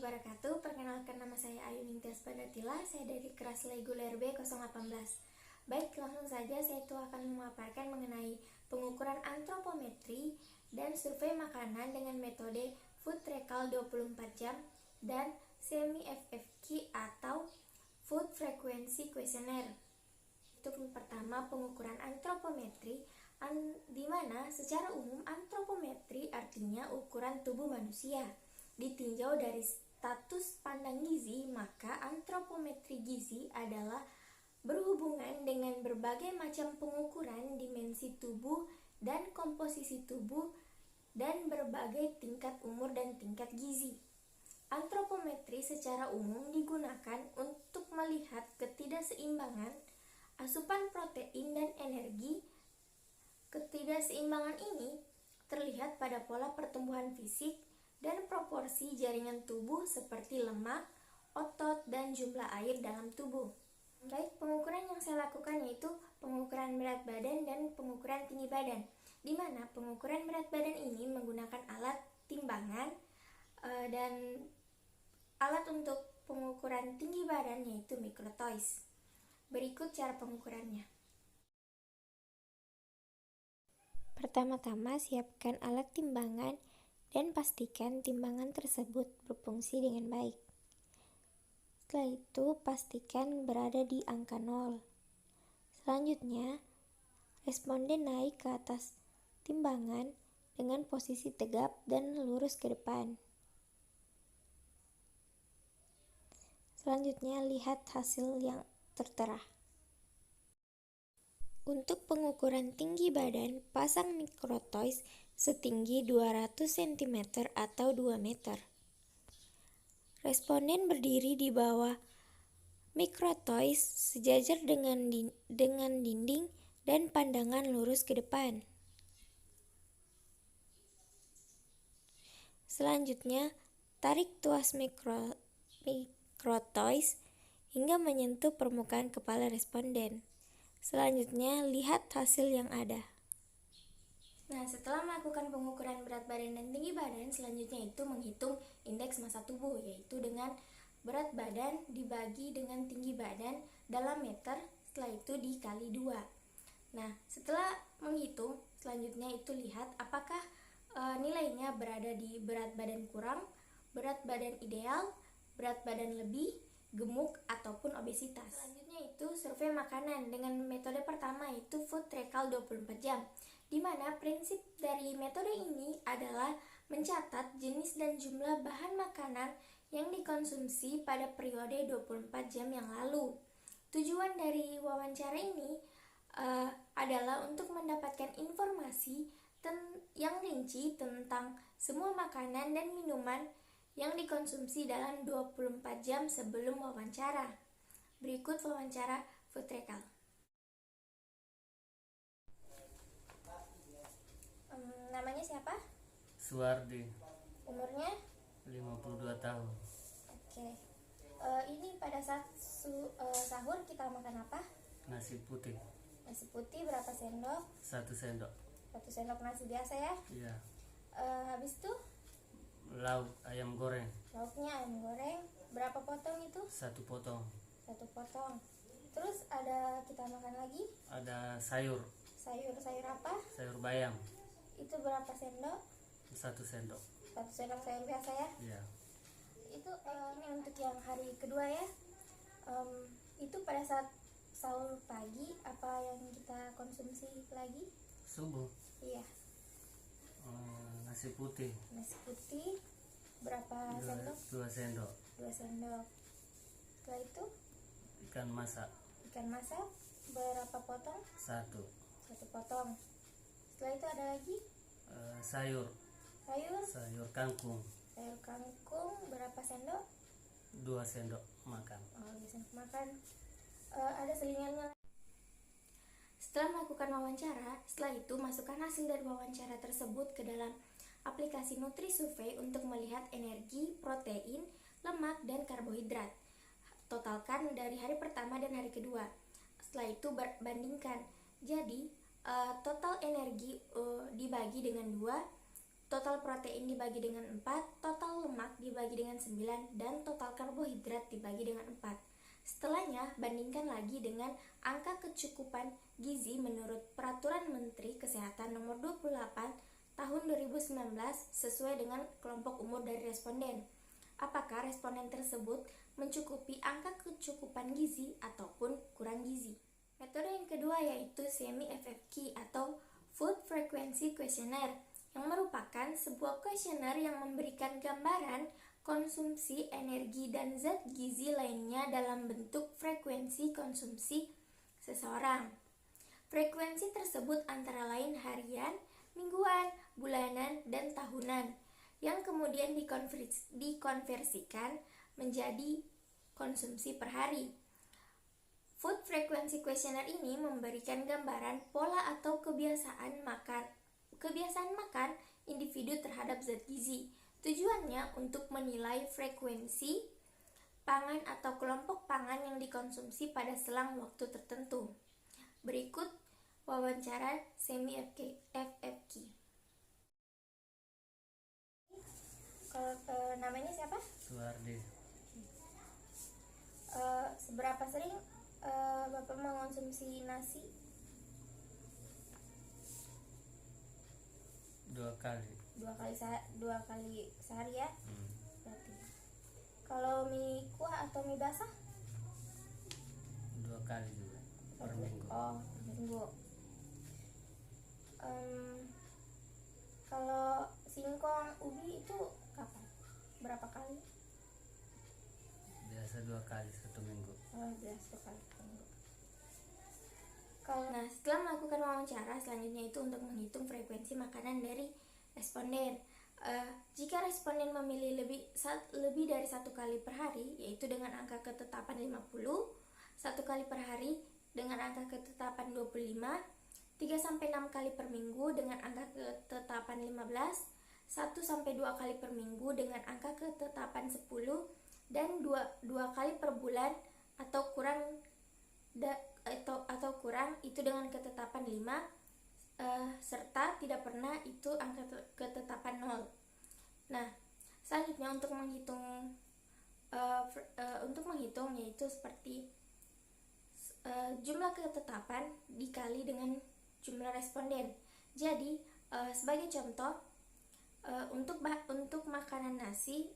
wabarakatuh. Perkenalkan, nama saya Ayu Ningtyas Padatila. Saya dari kelas reguler B018. Baik, langsung saja saya akan memaparkan mengenai pengukuran antropometri dan survei makanan dengan metode Food Recall 24 jam dan Semi FFQ atau Food Frequency Questionnaire. Untuk pertama, pengukuran antropometri, di mana secara umum antropometri artinya ukuran tubuh manusia. Ditinjau dari status pandang gizi, maka antropometri gizi adalah berhubungan dengan berbagai macam pengukuran dimensi tubuh dan komposisi tubuh dan berbagai tingkat umur dan tingkat gizi. Antropometri secara umum digunakan untuk melihat ketidakseimbangan asupan protein dan energi. Ketidakseimbangan ini terlihat pada pola pertumbuhan fisik dan proporsi jaringan tubuh seperti lemak, otot, dan jumlah air dalam tubuh. Baik, pengukuran yang saya lakukan yaitu pengukuran berat badan dan pengukuran tinggi badan, di mana pengukuran berat badan ini menggunakan alat timbangan dan alat untuk pengukuran tinggi badan yaitu Microtoys. Berikut cara pengukurannya. Pertama-tama, siapkan alat timbangan dan pastikan timbangan tersebut berfungsi dengan baik. Setelah itu, pastikan berada di angka 0. Selanjutnya, responden naik ke atas timbangan dengan posisi tegap dan lurus ke depan. Selanjutnya, lihat hasil yang tertera. Untuk pengukuran tinggi badan, pasang Microtoys setinggi 200 cm atau 2 meter. Responden berdiri di bawah Microtoys sejajar dengan dinding dan pandangan lurus ke depan. Selanjutnya, tarik tuas Microtoys hingga menyentuh permukaan kepala responden. Selanjutnya, lihat hasil yang ada. Nah, setelah melakukan pengukuran berat badan dan tinggi badan, selanjutnya itu menghitung indeks massa tubuh, yaitu dengan berat badan dibagi dengan tinggi badan dalam meter, setelah itu dikali 2. Nah, setelah menghitung, selanjutnya itu lihat apakah nilainya berada di berat badan kurang, berat badan ideal, berat badan lebih, gemuk, ataupun obesitas. Selanjutnya itu survei makanan dengan metode pertama yaitu Food Recall 24 jam. Di mana prinsip dari metode ini adalah mencatat jenis dan jumlah bahan makanan yang dikonsumsi pada periode 24 jam yang lalu. Tujuan dari wawancara ini adalah untuk mendapatkan informasi yang rinci tentang semua makanan dan minuman yang dikonsumsi dalam 24 jam sebelum wawancara. Berikut wawancara Food Recall. Namanya siapa? Suwardi. Umurnya? 52 tahun. Oke. Ini pada saat sahur kita makan apa? Nasi putih. Nasi putih berapa sendok? 1 sendok. 1 sendok nasi biasa ya? Iya. Habis itu? Lauk ayam goreng. Lauknya ayam goreng. Berapa potong itu? 1 potong. 1 potong. Terus kita makan lagi? Ada sayur. Sayur apa? Sayur bayam. Itu berapa sendok? 1 sendok. 1 sendok sayur biasa ya? Iya. Itu ini untuk yang hari kedua ya. Itu pada saat sahur pagi apa yang kita konsumsi lagi? Subuh. Iya. Nasi putih. Nasi putih berapa sendok? 2 sendok. 2 sendok. Setelah itu Ikan masak. ikan masak berapa potong? 1. 1 potong. Setelah itu ada lagi Sayur kangkung. Sayur kangkung berapa sendok? 2 sendok makan. Bisa makan. Ada selingannya. Setelah melakukan wawancara, setelah itu masukkan hasil dari wawancara tersebut ke dalam aplikasi NutriSurvey untuk melihat energi, protein, lemak, dan karbohidrat. Totalkan dari hari pertama dan hari kedua. Setelah itu bandingkan. Jadi total energi dibagi dengan 2, total protein dibagi dengan 4, total lemak dibagi dengan 9, dan total karbohidrat dibagi dengan 4. Setelahnya, bandingkan lagi dengan angka kecukupan gizi menurut Peraturan Menteri Kesehatan Nomor 28 Tahun 2019 sesuai dengan kelompok umur dari responden. Apakah responden tersebut mencukupi angka kecukupan gizi ataupun kurang gizi? Metode yang kedua yaitu Semi-FFQ atau Food Frequency Questionnaire, yang merupakan sebuah kuesioner yang memberikan gambaran konsumsi energi dan zat gizi lainnya dalam bentuk frekuensi konsumsi seseorang. Frekuensi tersebut antara lain harian, mingguan, bulanan, dan tahunan, yang kemudian dikonversikan menjadi konsumsi per hari. Food Frequency Questionnaire ini memberikan gambaran pola atau kebiasaan makan individu terhadap zat gizi. Tujuannya untuk menilai frekuensi pangan atau kelompok pangan yang dikonsumsi pada selang waktu tertentu. Berikut wawancara Semi-FFQ. Kalau namanya siapa? Suardi. Seberapa sering Bapak mengonsumsi nasi? 2 kali. Dua kali sehari ya? Berarti. Kalau mie kuah atau mie basah? 2 kali juga per minggu. Oh, per minggu. Kalau singkong, ubi itu kapan? Berapa kali? Biasa 2 kali 1 minggu. Oh, biasa 2 kali per minggu. Nah, setelah melakukan wawancara, selanjutnya itu untuk menghitung frekuensi makanan dari responden. Jika responden memilih lebih dari 1 kali per hari, yaitu dengan angka ketetapan 50, 1 kali per hari dengan angka ketetapan 25, 3-6 kali per minggu dengan angka ketetapan 15, 1-2 kali per minggu dengan angka ketetapan 10, dan 2 kali per bulan atau kurang itu dengan ketetapan 5, serta tidak pernah itu angka ketetapan 0. Nah, selanjutnya untuk menghitung yaitu seperti jumlah ketetapan dikali dengan jumlah responden. Jadi sebagai contoh, untuk makanan nasi,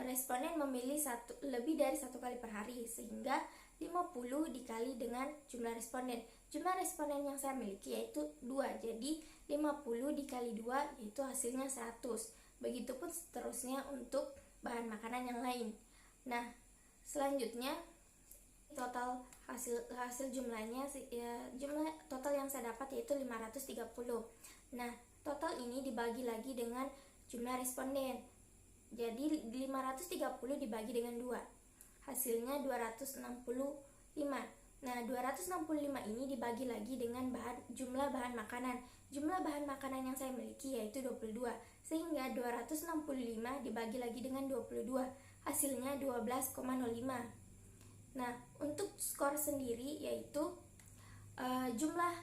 responden memilih lebih dari 1 kali per hari, sehingga 50 dikali dengan jumlah responden. Jumlah responden yang saya miliki yaitu 2, jadi 50 dikali 2 yaitu hasilnya 100. Begitupun seterusnya untuk bahan makanan yang lain. Nah, selanjutnya total hasil jumlahnya, jumlah total yang saya dapat yaitu 530. Nah, total ini dibagi lagi dengan jumlah responden. Jadi 530 dibagi dengan 2, hasilnya 265. Nah, 265 ini dibagi lagi dengan jumlah bahan makanan. Jumlah bahan makanan yang saya miliki yaitu 22, sehingga 265 dibagi lagi dengan 22, hasilnya 12,05. Nah, untuk skor sendiri yaitu jumlah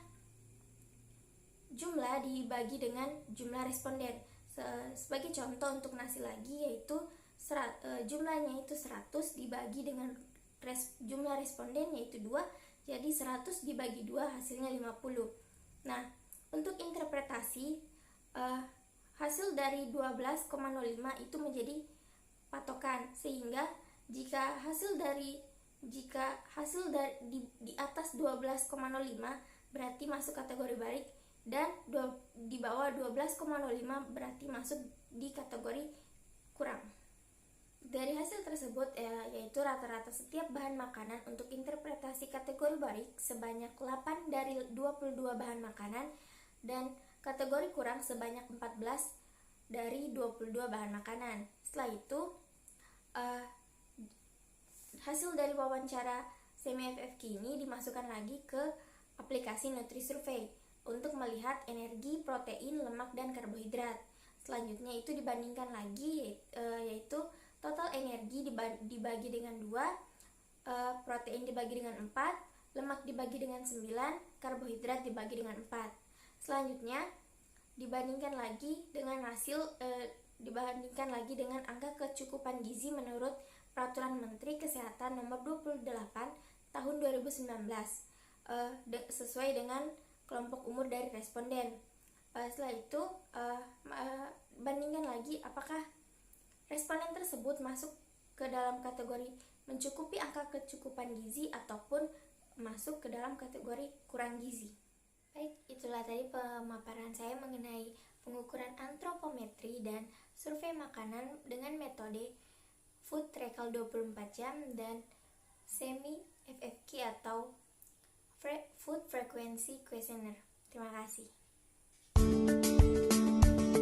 dibagi dengan jumlah responden. Sebagai contoh untuk nasi lagi yaitu jumlahnya itu 100 dibagi dengan jumlah responden yaitu 2, jadi 100 dibagi 2 hasilnya 50. Nah, untuk interpretasi hasil dari 12,05 itu menjadi patokan, sehingga jika hasil di atas 12,05 berarti masuk kategori baik, dan di bawah 12,05 berarti masuk di kategori kurang. Dari hasil tersebut yaitu rata-rata setiap bahan makanan untuk interpretasi kategori baik sebanyak 8 dari 22 bahan makanan, dan kategori kurang sebanyak 14 dari 22 bahan makanan. Setelah itu hasil dari wawancara Semi-FFQ ini dimasukkan lagi ke aplikasi NutriSurvey untuk melihat energi, protein, lemak, dan karbohidrat. Selanjutnya itu dibandingkan lagi, yaitu total energi dibagi dengan 2, protein dibagi dengan 4, lemak dibagi dengan 9, karbohidrat dibagi dengan 4. Selanjutnya dibandingkan lagi dengan angka kecukupan gizi menurut Peraturan Menteri Kesehatan Nomor 28 Tahun 2019 sesuai dengan kelompok umur dari responden. Setelah itu bandingkan lagi apakah responden tersebut masuk ke dalam kategori mencukupi angka kecukupan gizi ataupun masuk ke dalam kategori kurang gizi. Baik, itulah tadi pemaparan saya mengenai pengukuran antropometri dan survei makanan dengan metode Food Tracker 24 jam dan Semi FFQ atau Food Frequency Questionnaire. Terima kasih.